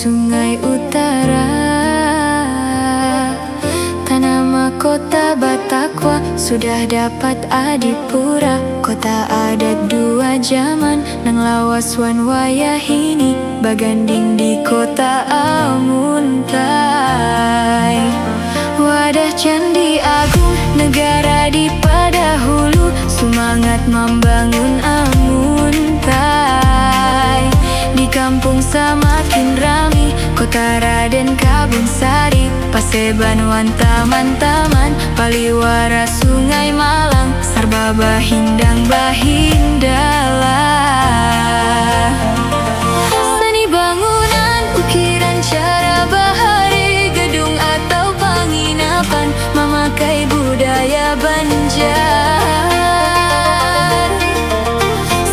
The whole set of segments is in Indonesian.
sungai utara. Tanah mahkota Batakwa sudah dapat adipura. Kota adat dua zaman nang lawas wan wayahini baganding di kota Amuntai. Wadah Candi Agung negara di pada hulu, semangat membangun Amuntai. Di kampung semakin rami, kota Raden Kabunsari, Paseban wan taman-taman, Paliwara Sungai Malang, Sarba Bahindang Bahindalah. Seni bangunan, ukiran cara bahari, gedung atau penginapan, memakai budaya Banjar.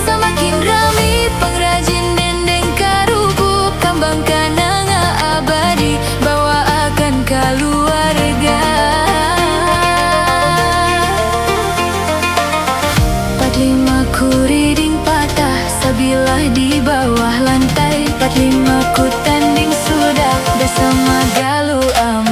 Semakin rami pengrajin dendeng karubu, kambang kananga abadi, bawa akan keluarga. Padlima kuriding patah, sabilah di bawah lantai. Padlima ku tanding sudah, bersama Galuh Amuntai.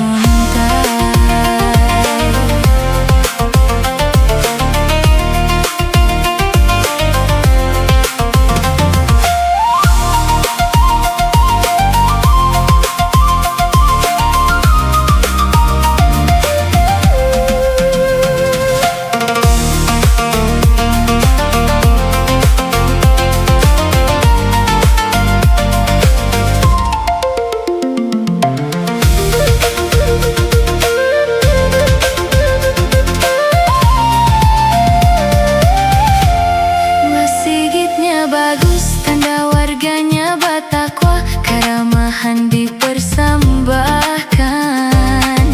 Bagus, tanda warganya Batakwa, keramahan dipersembahkan.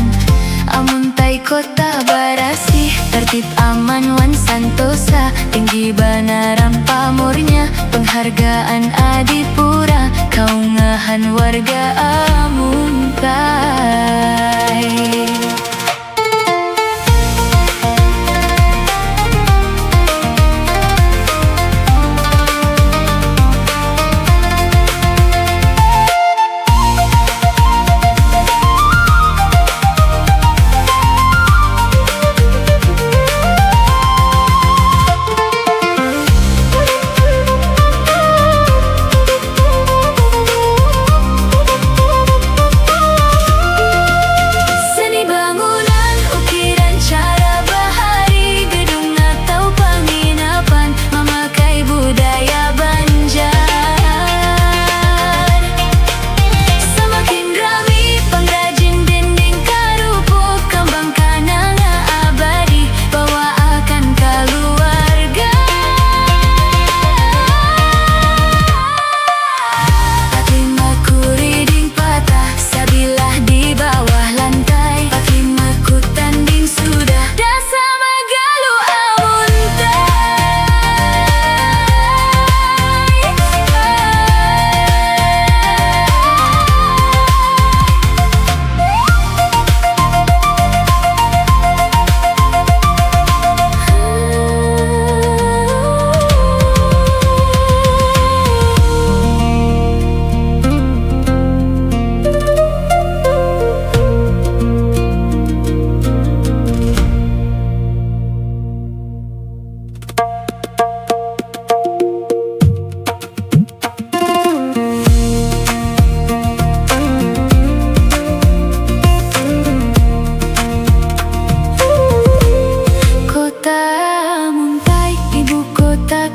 Amuntai kota barasih, tertib aman wan santosa, tinggi banaran pamornya, penghargaan adipura, kaungahan warga Amuntai.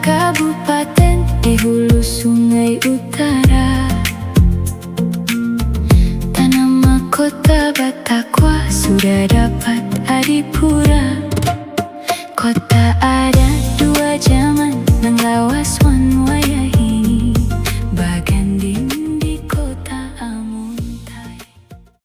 Kabupaten di hulu sungai utara. Tanah mahkota Batakwa sudah dapat adipura. Kota ada dua zaman nang lawas wan